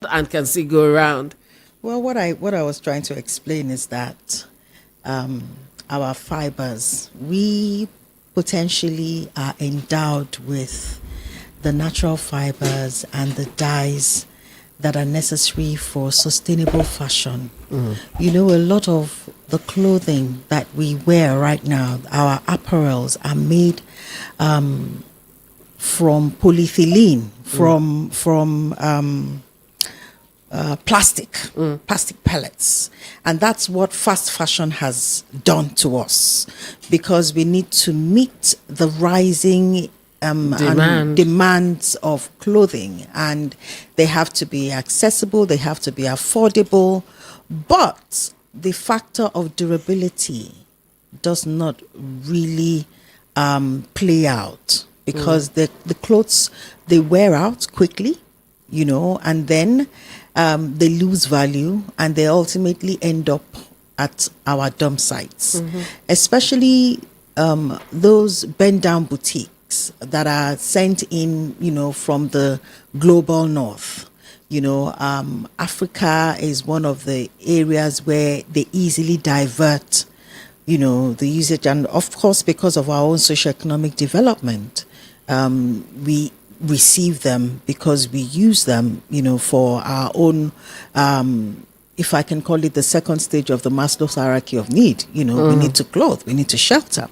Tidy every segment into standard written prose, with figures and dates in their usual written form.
and can still go around. Well, what I was trying to explain is that our fibers, we potentially are endowed with the natural fibers and the dyes that are necessary for sustainable fashion. You know, a lot of the clothing that we wear right now, our apparels, are made from polyethylene, from plastic pellets. And that's what fast fashion has done to us, because we need to meet the rising demands of clothing, and they have to be accessible, they have to be affordable, but the factor of durability does not really play out, because the clothes, they wear out quickly, you know, and then they lose value, and they ultimately end up at our dump sites, especially those bend down boutiques that are sent in, you know, from the global north. You know, Africa is one of the areas where they easily divert, you know, the usage, and of course, because of our own socioeconomic development, we receive them because we use them, you know, for our own, if I can call it the second stage of the Maslow's hierarchy of need. You know, we need to clothe, we need to shelter.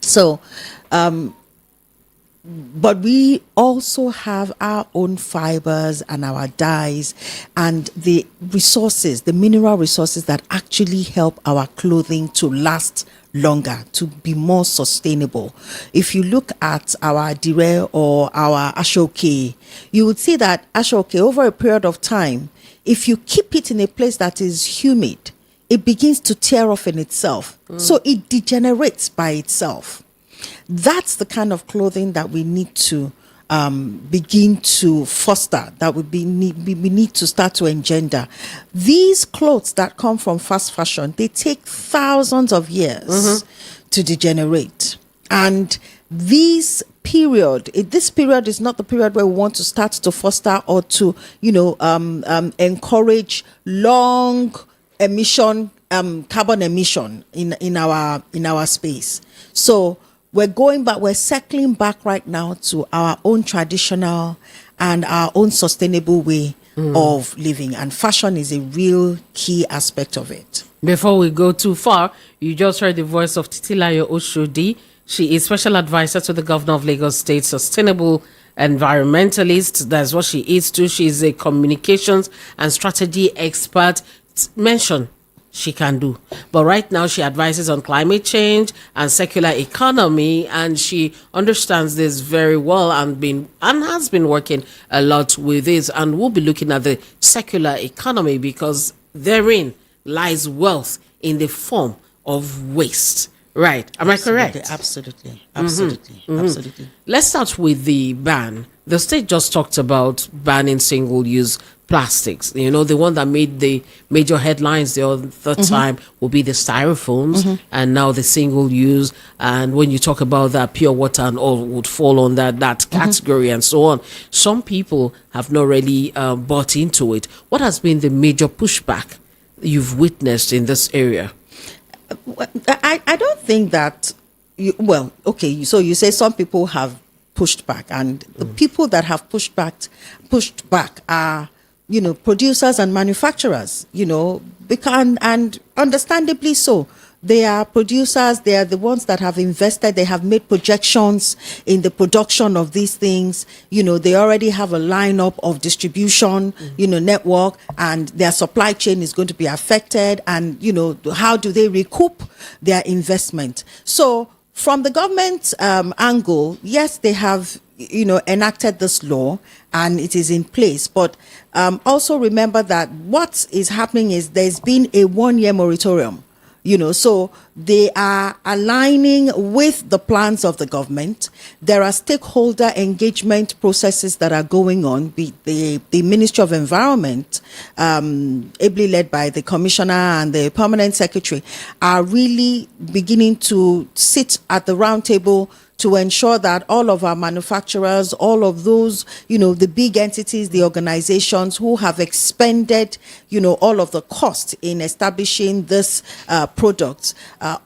So, but we also have our own fibers and our dyes and the resources, the mineral resources that actually help our clothing to last longer, to be more sustainable. If you look at our dire or our ashoke, you would see that ashoke, over a period of time, if you keep it in a place that is humid, it begins to tear off in itself. So it degenerates by itself. That's the kind of clothing that we need to begin to foster, that we need to start to engender. These clothes that come from fast fashion, they take thousands of years to degenerate. And this period is not the period where we want to start to foster or to, you know, encourage long emission, carbon emission in our space. So we're circling back right now to our own traditional and our own sustainable way of living. And fashion is a real key aspect of it. Before we go too far, you just heard the voice of Titi Oshodi. She is special advisor to the governor of Lagos State, sustainable environmentalist. That's what she is too. She is a communications and strategy expert. Mention she can do, but right now she advises on climate change and circular economy, and she understands this very well and has been working a lot with this, and we'll be looking at the circular economy because therein lies wealth in the form of waste. Right? Am I correct? Absolutely. Absolutely. Let's start with the ban. The state just talked about banning single-use plastics. You know, the one that made the major headlines the other time will be the styrofoams, and now the single-use. And when you talk about that, pure water and all would fall on that category and so on. Some people have not really bought into it. What has been the major pushback you've witnessed in this area? I don't think that, so you say some people have pushed back, and the people that have pushed back are, you know, producers and manufacturers, you know, and understandably so. They are producers, they are the ones that have invested, they have made projections in the production of these things. You know, they already have a lineup of distribution, you know, network, and their supply chain is going to be affected. And, you know, how do they recoup their investment? So from the government angle, yes, they have, you know, enacted this law and it is in place. But also remember that what is happening is there's been a 1-year moratorium. You know, so they are aligning with the plans of the government. There are stakeholder engagement processes that are going on. The Ministry of Environment, ably led by the Commissioner and the Permanent Secretary, are really beginning to sit at the round table to ensure that all of our manufacturers, all of those, the big entities, the organizations who have expended, all of the cost in establishing this product,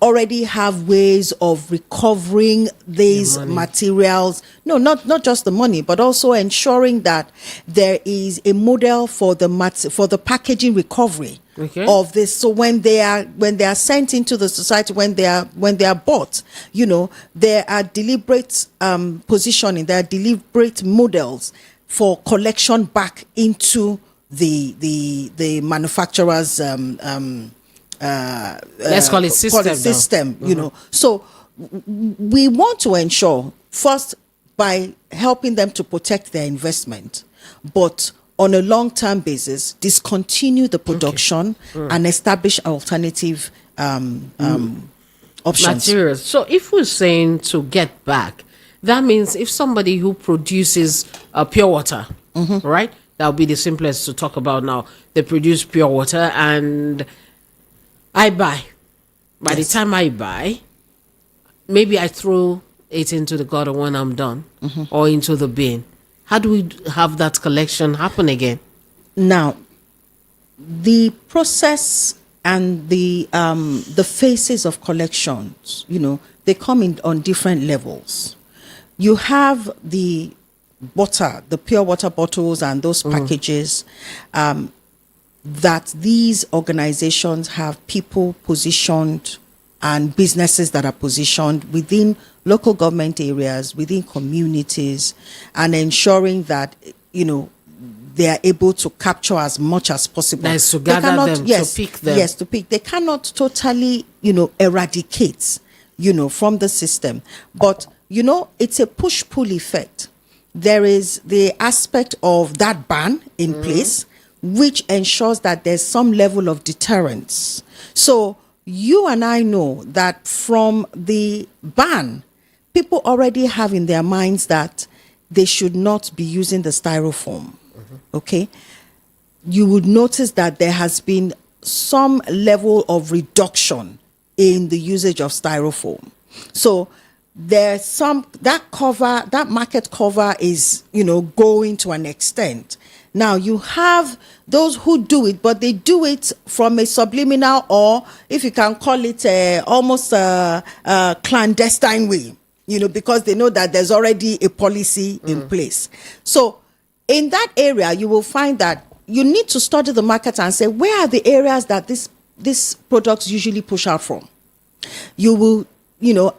already have ways of recovering these materials. No, not just the money, but also ensuring that there is a model for the packaging recovery. Okay. Of this, so when they are sent into the society, when they are bought, there are deliberate positioning, there are deliberate models for collection back into the manufacturer's let's call it system. So we want to ensure first by helping them to protect their investment, but on a long-term basis, discontinue the production and establish alternative options. Materials. So if we're saying to get back, that means if somebody who produces pure water, right? That'll be the simplest to talk about now. They produce pure water and I buy. By the time I buy, maybe I throw it into the gutter when I'm done or into the bin. How do we have that collection happen again? Now, the process and the phases of collections, they come on different levels. You have the water, the pure water bottles and those packages that these organizations have people positioned and businesses that are positioned within local government areas, within communities, and ensuring that, they are able to capture as much as possible. That is to gather them, to pick them. Yes, to pick. They cannot totally, eradicate, from the system. But, it's a push-pull effect. There is the aspect of that ban in place, which ensures that there's some level of deterrence. So you and I know that from the ban, people already have in their minds that they should not be using the styrofoam. Okay? You would notice that there has been some level of reduction in the usage of styrofoam. So there's that market cover is, going to an extent. Now you have those who do it, but they do it from a subliminal, or if you can call it almost a clandestine way, because they know that there's already a policy in place. So in that area, you will find that you need to study the market and say, where are the areas that these products usually push out from? You will,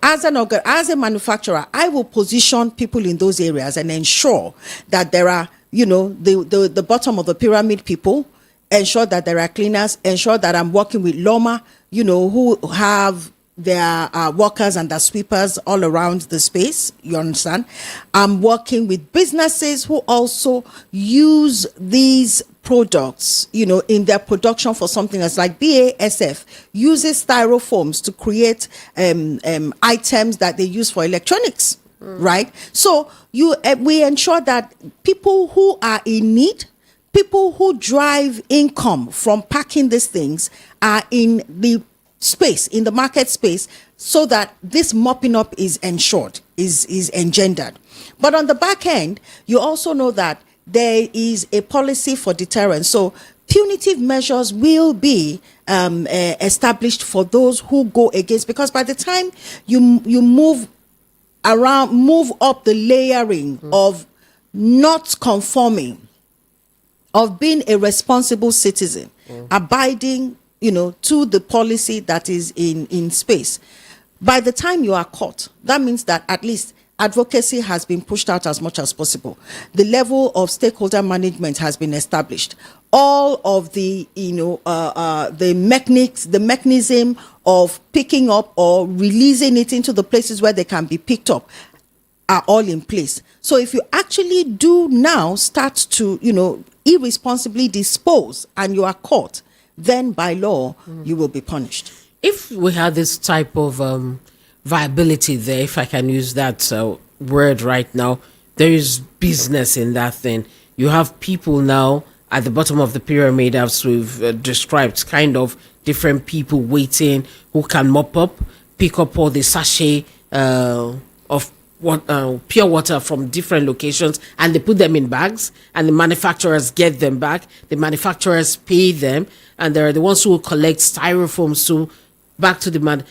as a manufacturer, I will position people in those areas and ensure that there are, the bottom of the pyramid people, ensure that there are cleaners, ensure that I'm working with Loma, who have their workers and their sweepers all around the space. You understand? I'm working with businesses who also use these products, in their production for something that's like BASF uses styrofoams to create items that they use for electronics, right? So we ensure that people who are in need, people who drive income from packing these things are in the space, in the market space, so that this mopping up is ensured, is engendered. But on the back end, you also know that there is a policy for deterrence. So punitive measures will be established for those who go against, because by the time you move up the layering of not conforming, of being a responsible citizen, abiding, to the policy that is in space. By the time you are caught, that means that at least advocacy has been pushed out as much as possible. The level of stakeholder management has been established. All of the, the mechanism of picking up or releasing it into the places where they can be picked up are all in place. So if you actually do now start to, irresponsibly dispose and you are caught, then by law, you will be punished. If we had this type of viability there, if I can use that word right now, there is business in that thing. You have people now at the bottom of the pyramid, as we've described, kind of different people waiting who can mop up, pick up all the sachet of pure water from different locations, and they put them in bags, and the manufacturers get them back. The manufacturers pay them, and they're the ones who collect styrofoams to back to the man.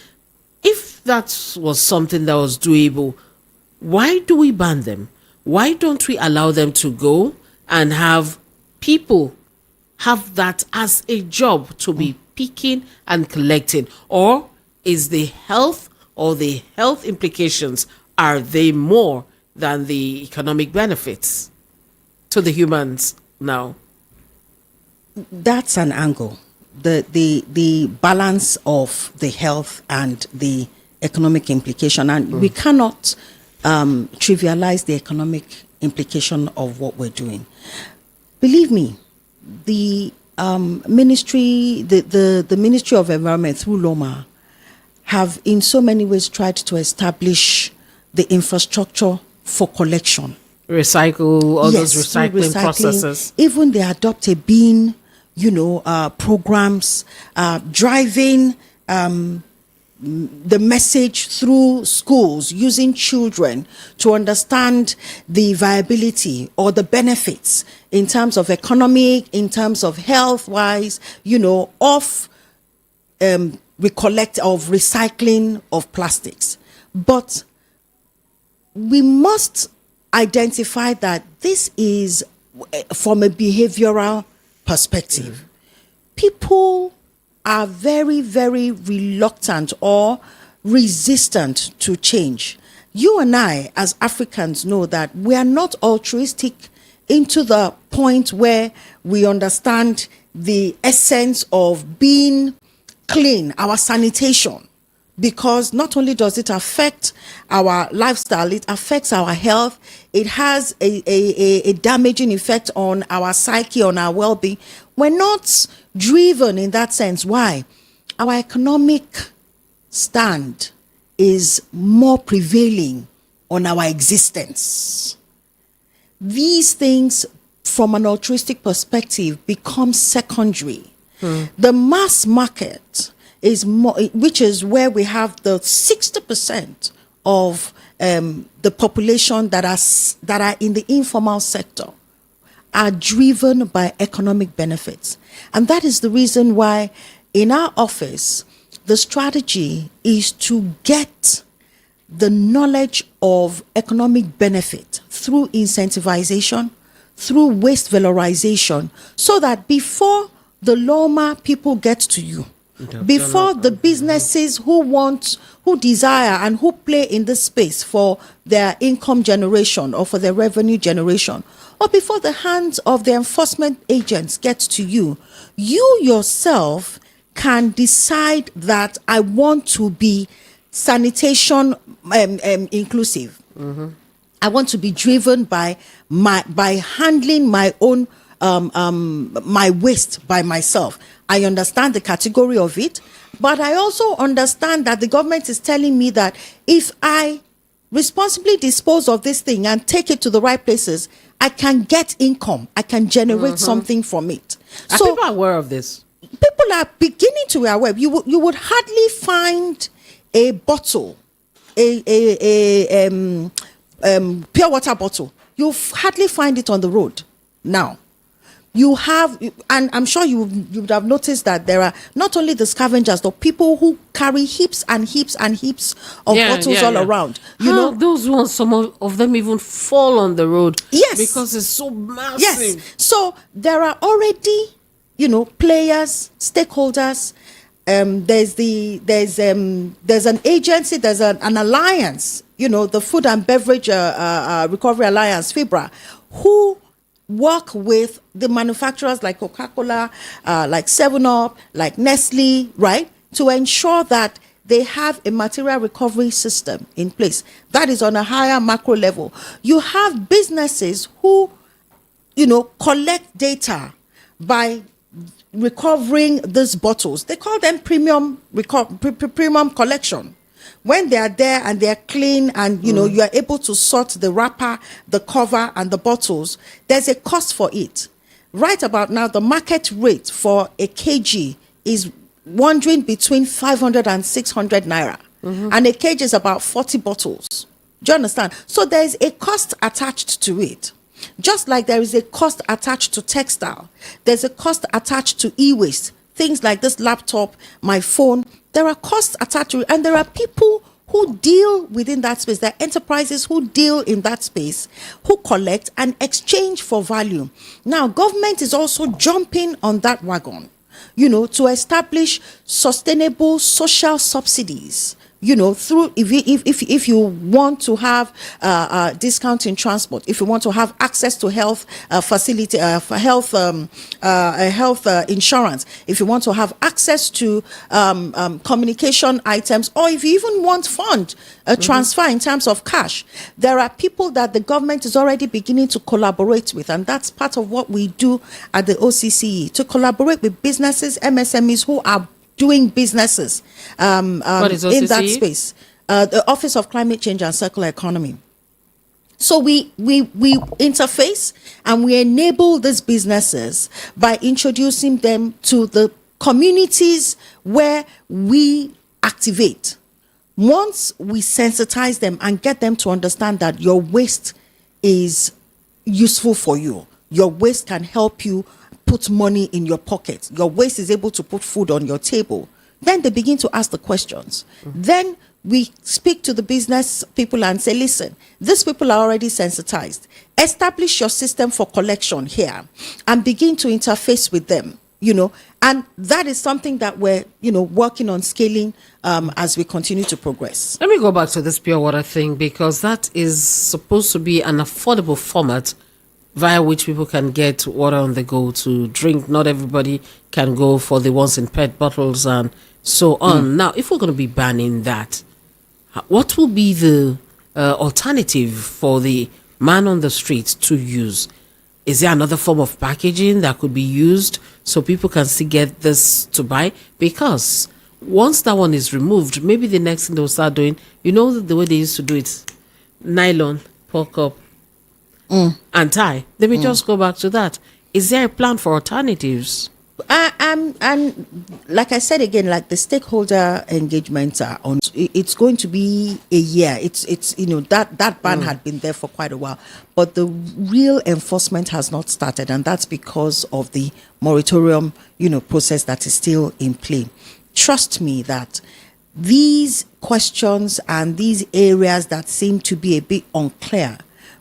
If that was something that was doable, why do we ban them? Why don't we allow them to go and have people have that as a job to be picking and collecting? Or is the health implications, are they more than the economic benefits to the humans now? That's an angle. The balance of the health and the economic implication, and we cannot trivialize the economic implication of what we're doing. Believe me, the ministry, the Ministry of Environment through LOMA have in so many ways tried to establish the infrastructure for collection. Recycle, all those recycling processes. Even they adopt a bin, programs, driving the message through schools, using children to understand the viability or the benefits in terms of economic, in terms of health-wise, of recycling of plastics. But we must identify that this is from a behavioral perspective. People are very, very reluctant or resistant to change. You and I, as Africans, know that we are not altruistic into the point where we understand the essence of being clean, our sanitation, because not only does it affect our lifestyle, it affects our health. It has a damaging effect on our psyche, on our well-being. We're not driven in that sense. Why? Our economic stand is more prevailing on our existence. These things, from an altruistic perspective, become secondary. The mass market is more, which is where we have the 60% of the population that are in the informal sector, are driven by economic benefits. And that is the reason why in our office, the strategy is to get the knowledge of economic benefit through incentivization, through waste valorization, so that before the LOMA people get to you, before the businesses who desire and who play in this space for their income generation or for their revenue generation, or before the hands of the enforcement agents get to you, you yourself can decide that I want to be sanitation inclusive. I want to be driven by handling my own my waste by myself. I understand the category of it, but I also understand that the government is telling me that if I responsibly dispose of this thing and take it to the right places, I can get income. I can generate something from it. Are people aware of this? People are beginning to be aware. You would hardly find a bottle, a pure water bottle. You hardly find it on the road now. You have, and I'm sure you would have noticed that there are not only the scavengers, but people who carry heaps and heaps and heaps of bottles all around. You know, those ones, some of them even fall on the road. Yes, because it's so massive. Yes, so there are already, players, stakeholders. There's an agency, there's an alliance. The Food and Beverage Recovery Alliance, FIBRA, who work with the manufacturers like Coca-Cola, like 7-Up, like Nestle, right? To ensure that they have a material recovery system in place. That is on a higher macro level. You have businesses who, collect data by recovering these bottles. They call them premium collection. When they are there and they are clean and, you are able to sort the wrapper, the cover, and the bottles, there's a cost for it. Right about now, the market rate for a kg is wandering between 500 and 600 naira. And a kg is about 40 bottles. Do you understand? So there is a cost attached to it. Just like there is a cost attached to textile, there's a cost attached to e-waste. Things like this laptop, my phone, there are costs attached to it. And there are people who deal within that space. There are enterprises who deal in that space, who collect and exchange for value. Now, government is also jumping on that wagon, to establish sustainable social subsidies. Through if you want to have discount in transport, if you want to have access to health facility for health insurance, if you want to have access to communication items, or if you even want fund transfer in terms of cash, there are people that the government is already beginning to collaborate with, and that's part of what we do at the OCCE, to collaborate with businesses, MSMEs who are doing businesses in that space, the Office of Climate Change and Circular Economy. So we interface and we enable these businesses by introducing them to the communities where we activate. Once we sensitize them and get them to understand that your waste is useful for you, your waste can help you put money in your pocket, your waste is able to put food on your table, then they begin to ask the questions. Then we speak to the business people and say, listen, these people are already sensitized. Establish your system for collection here and begin to interface with them, and that is something that we're, working on scaling as we continue to progress. Let me go back to this pure water thing, because that is supposed to be an affordable format via which people can get water on the go to drink. Not everybody can go for the ones in PET bottles and so on. Now, if we're going to be banning that, what will be the alternative for the man on the street to use? Is there another form of packaging that could be used so people can still get this to buy? Because once that one is removed, maybe the next thing they'll start doing, the way they used to do it, nylon, pork up, and tie. Let me just go back to that. Is there a plan for alternatives? And like I said again, like the stakeholder engagements are on. It's going to be a year. It's that ban had been there for quite a while, but the real enforcement has not started, and that's because of the moratorium process that is still in play. Trust me that these questions and these areas that seem to be a bit unclear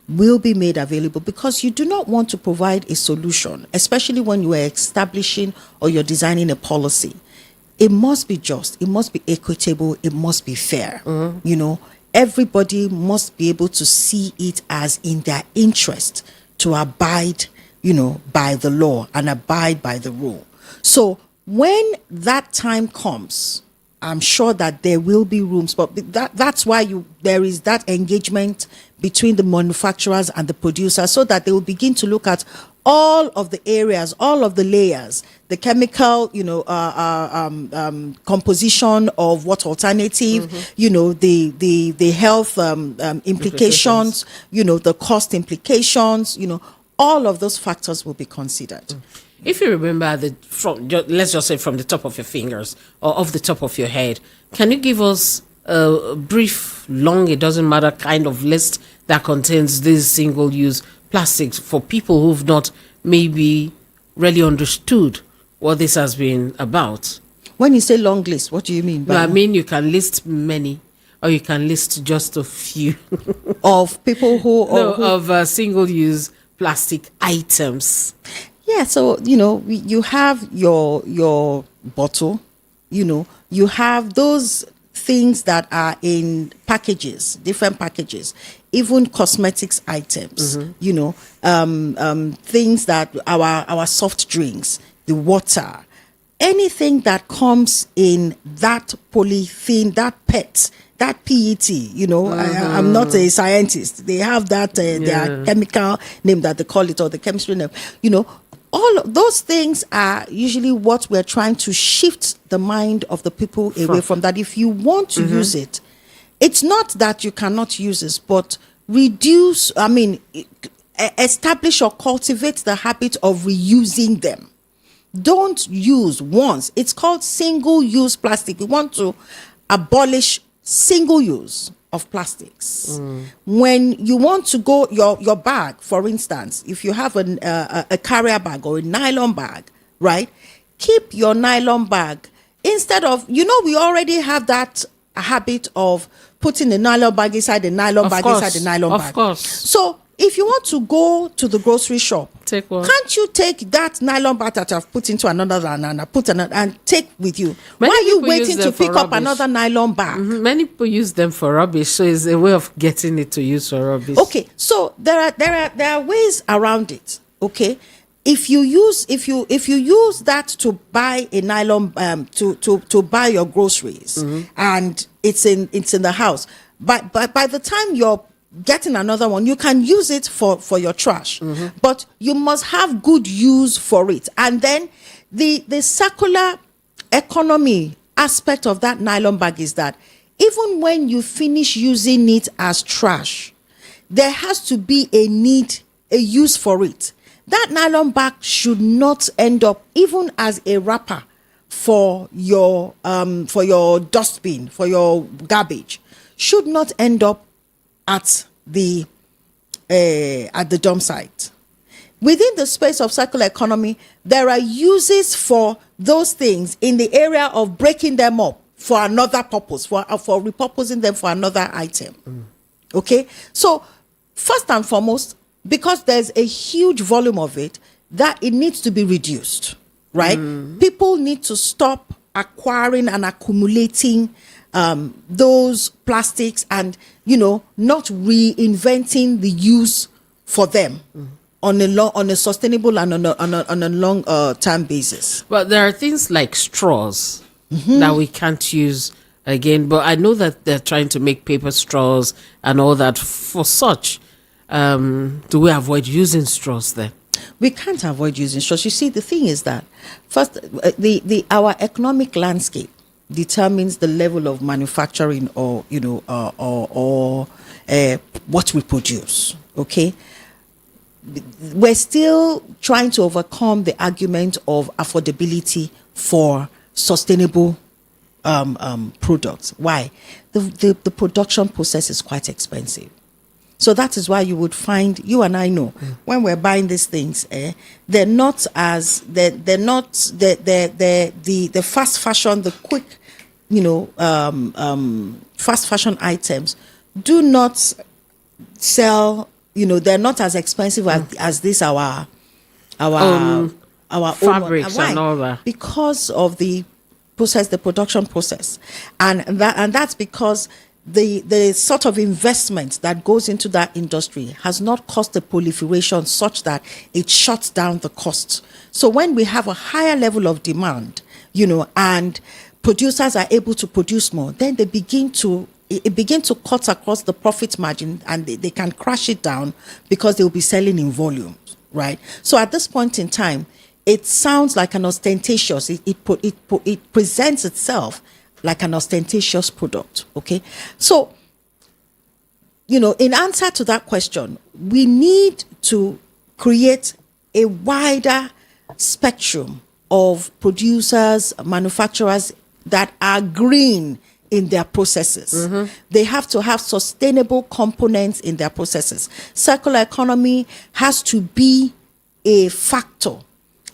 will be made available, because you do not want to provide a solution, especially when you are establishing or you're designing a policy. It must be just, it must be equitable, it must be fair. Everybody must be able to see it as in their interest to abide, by the law and abide by the rule. So when that time comes, I'm sure that there will be rooms, but that's why there is that engagement between the manufacturers and the producers, so that they will begin to look at all of the areas, all of the layers, the chemical, composition of what alternative, the health implications, the cost implications, all of those factors will be considered. If you remember let's just say from the top of your fingers or off the top of your head, can you give us a brief, long, it doesn't matter, kind of list that contains these single-use plastics for people who've not maybe really understood what this has been about? When you say long list, what do you mean by I mean, you can list many, or you can list just a few of people of single-use plastic items. Yeah, so you have your bottle, you have those things that are in packages, different packages, even cosmetics items, things that our soft drinks, the water, anything that comes in that polythene, that PET, that PET, I'm not a scientist. They have that, their chemical name that they call it, or the chemistry name, all of those things are usually what we're trying to shift the mind of the people away from. That if you want to use it, it's not that you cannot use it, but establish or cultivate the habit of reusing them. Don't use once. It's called single-use plastic. We want to abolish single use. of plastics. When you want to go, your bag, for instance, if you have a carrier bag or a nylon bag, right? Keep your nylon bag instead of, we already have that habit of putting the nylon bag inside the nylon bag inside the nylon bag. Of course. So if you want to go to the grocery shop, Take what? can't you take that nylon bag that I've put into another and take with you? Many Why are you people use waiting them to for pick up rubbish. another nylon bag? Many people use them for rubbish, so it's a way of getting it to use for rubbish. Okay, so there are ways around it. Okay, if you use that to buy a nylon to buy your groceries, and it's in the house, but by the time you're getting another one, you can use it for your trash, but you must have good use for it. And then the circular economy aspect of that nylon bag is that even when you finish using it as trash, there has to be a use for it. That nylon bag should not end up even as a wrapper for your dustbin, for your garbage, should not end up at the dump site. Within the space of circular economy, there are uses for those things in the area of breaking them up for another purpose, for repurposing them for another item. Okay? So, first and foremost, because there's a huge volume of it, that it needs to be reduced, right? People need to stop acquiring and accumulating those plastics and, not reinventing the use for them on a sustainable and on a long term basis. But there are things like straws that we can't use again. But I know that they're trying to make paper straws and all that. For such, do we avoid using straws then? We can't avoid using straws. You see, the thing is that first, our economic landscape determines the level of manufacturing or what we produce. Okay, we're still trying to overcome the argument of affordability for sustainable products. Why? The production process is quite expensive. So that is why you would find, you and I know, when we're buying these things, they're not the fast fashion, the quick, fast fashion items do not sell, they're not as expensive as this our fabrics own. and all that. Because of the process, the production process. And that's because the sort of investment that goes into that industry has not caused the proliferation such that it shuts down the cost. So when we have a higher level of demand, and producers are able to produce more, then they begin to cut across the profit margin, and they can crash it down because they'll be selling in volumes, right? So at this point in time, it sounds like an ostentatious, it presents itself like an ostentatious product, okay? So, in answer to that question, we need to create a wider spectrum of producers, manufacturers that are green in their processes. They have to have sustainable components in their processes. Circular economy has to be a factor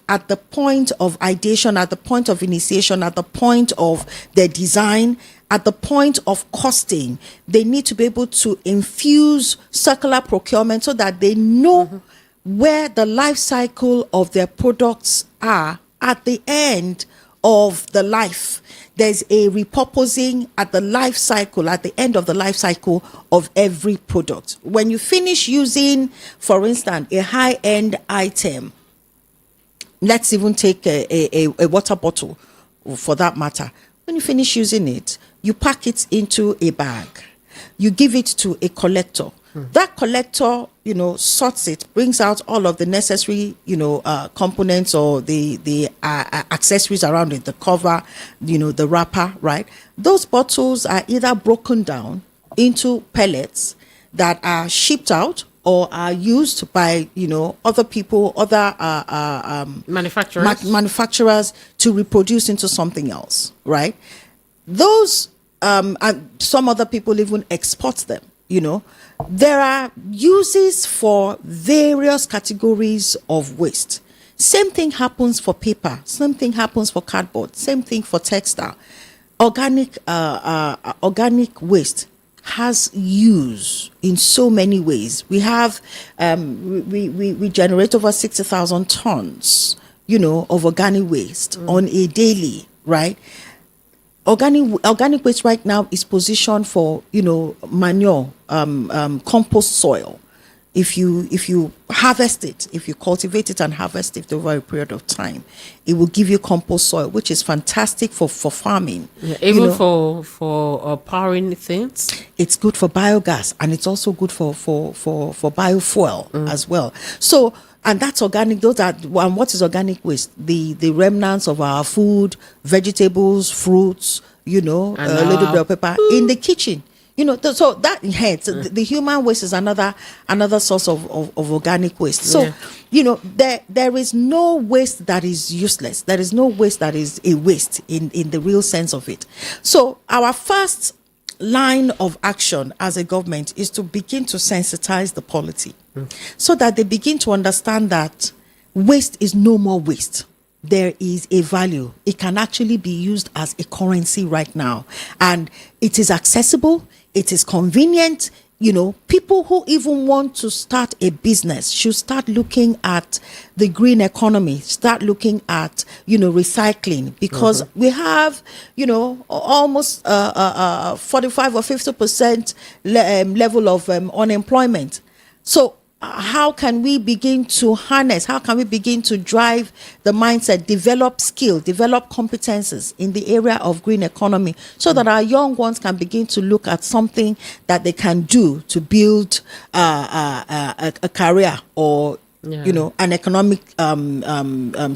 at the point of ideation, at the point of initiation, at the point of their design, at the point of costing. They need to be able to infuse circular procurement so that they know where the life cycle of their products are at the end of the life. There's a repurposing at the life cycle, at the end of the life cycle of every product. When you finish using, for instance, a high-end item, let's even take a water bottle for that matter. When you finish using it, you pack it into a bag. You give it to a collector. That collector, sorts it, brings out all of the necessary, components or the accessories around it, the cover, the wrapper, right? Those bottles are either broken down into pellets that are shipped out or are used by, other people, other manufacturers to reproduce into something else, right? Those and some other people even export them. There are uses for various categories of waste. Same thing happens for paper. Same thing happens for cardboard. Same thing for textile. Organic waste has use in so many ways. We have we generate over 60,000 tons, of organic waste on a daily, right? Organic waste right now is positioned for manure, compost soil. If you harvest it, if you cultivate it and harvest it over a period of time, it will give you compost soil, which is fantastic for farming. Yeah, even for powering things. It's good for biogas, and it's also good for biofuel as well. So, and that's organic. And what is organic waste? The remnants of our food, vegetables, fruits, a little bit of pepper in the kitchen. So that the human waste is another source of organic waste. So, there is no waste that is useless. There is no waste that is a waste in the real sense of it. So our first line of action as a government is to begin to sensitize the polity so that they begin to understand that waste is no more waste. There is a value. It can actually be used as a currency right now. And it is accessible. It is convenient. People who even want to start a business should start looking at the green economy, start looking at, recycling, because we have, almost 45 or 50% level of unemployment. So how can we begin to harness, how can we begin to drive the mindset, develop skill, develop competences in the area of green economy so that our young ones can begin to look at something that they can do to build a career or, an economic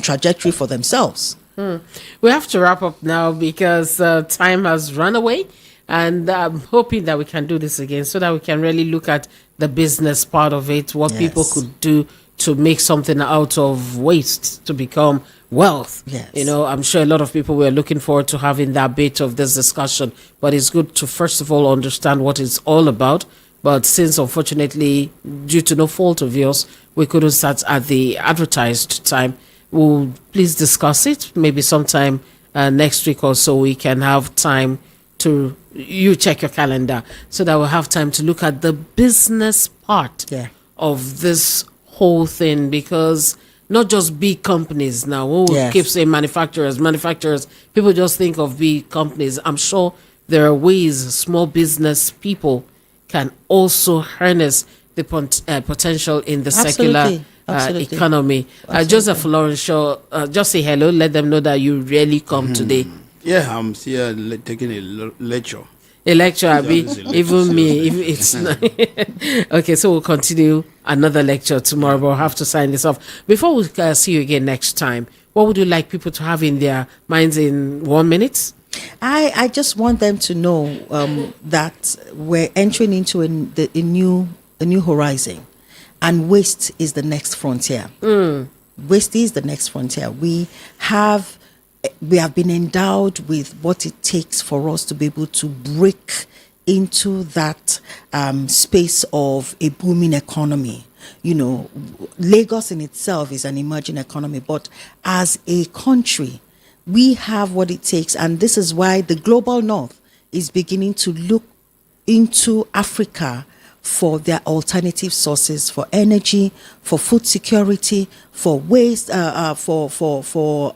trajectory for themselves. We have to wrap up now because time has run away. And I'm hoping that we can do this again so that we can really look at the business part of it, what people could do to make something out of waste to become wealth. Yes. I'm sure a lot of people were looking forward to having that bit of this discussion, but it's good to first of all understand what it's all about. But since unfortunately, due to no fault of yours, we couldn't start at the advertised time, we'll please discuss it maybe sometime next week or so. We can have time to check your calendar so that we'll have time to look at the business part of this whole thing, because not just big companies now. We'll keep saying manufacturers, people just think of big companies. I'm sure there are ways small business people can also harness the potential in the secular economy. Joseph Lawrence Shaw, just say hello, let them know that you really come today. Yeah, I'm here taking a lecture. A lecture, even me. If it's not okay, so we'll continue another lecture tomorrow, but we'll have to sign this off. Before we see you again next time, what would you like people to have in their minds in 1 minute? I just want them to know that we're entering into a new horizon, and waste is the next frontier. Waste is the next frontier. We have been endowed with what it takes for us to be able to break into that space of a booming economy. Lagos in itself is an emerging economy, but as a country, we have what it takes. And this is why the global north is beginning to look into Africa for their alternative sources, for energy, for food security, for waste, for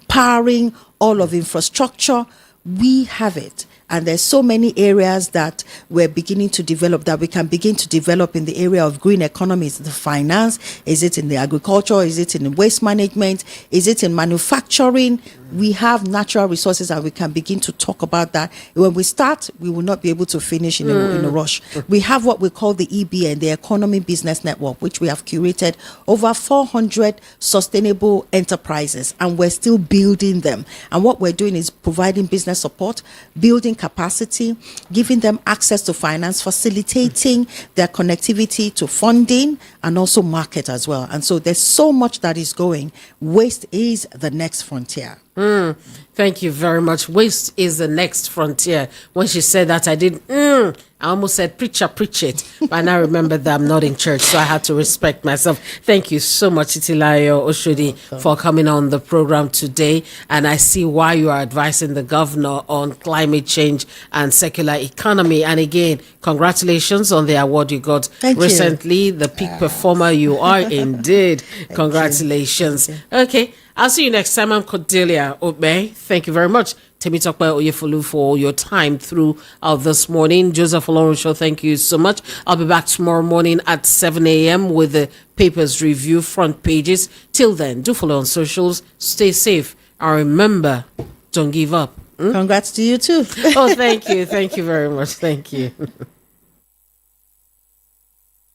powering all of infrastructure. We have it. And there's so many areas that we're beginning to develop, that we can begin to develop in the area of green economy. Is it the finance? Is it in the agriculture? Is it in the waste management? Is it in manufacturing? We have natural resources and we can begin to talk about that. When we start, we will not be able to finish in a rush. We have what we call the EBN, the Economy Business Network, which we have curated over 400 sustainable enterprises, and we're still building them. And what we're doing is providing business support, building capacity, giving them access to finance, facilitating their connectivity to funding and also market as well. And so there's so much that is going. Waste is the next frontier. Thank you very much. Waste is the next frontier. When she said that, I almost said, preacher, preach it. But I remember that I'm not in church, so I had to respect myself. Thank you so much, Titilayo Oshodi, for coming on the program today. And I see why you are advising the governor on climate change and secular economy. And again, congratulations on the award you got Thank you. recently. The peak performer you are indeed. Congratulations. Okay. I'll see you next time. I'm Cordelia Obe. Thank you very much. Temitokpe Oyefolu for your time throughout this morning. Joseph Olorunso, thank you so much. I'll be back tomorrow morning at 7 a.m. with the papers review front pages. Till then, do follow on socials. Stay safe. And remember, don't give up. Congrats to you too. Oh, thank you. Thank you very much. Thank you.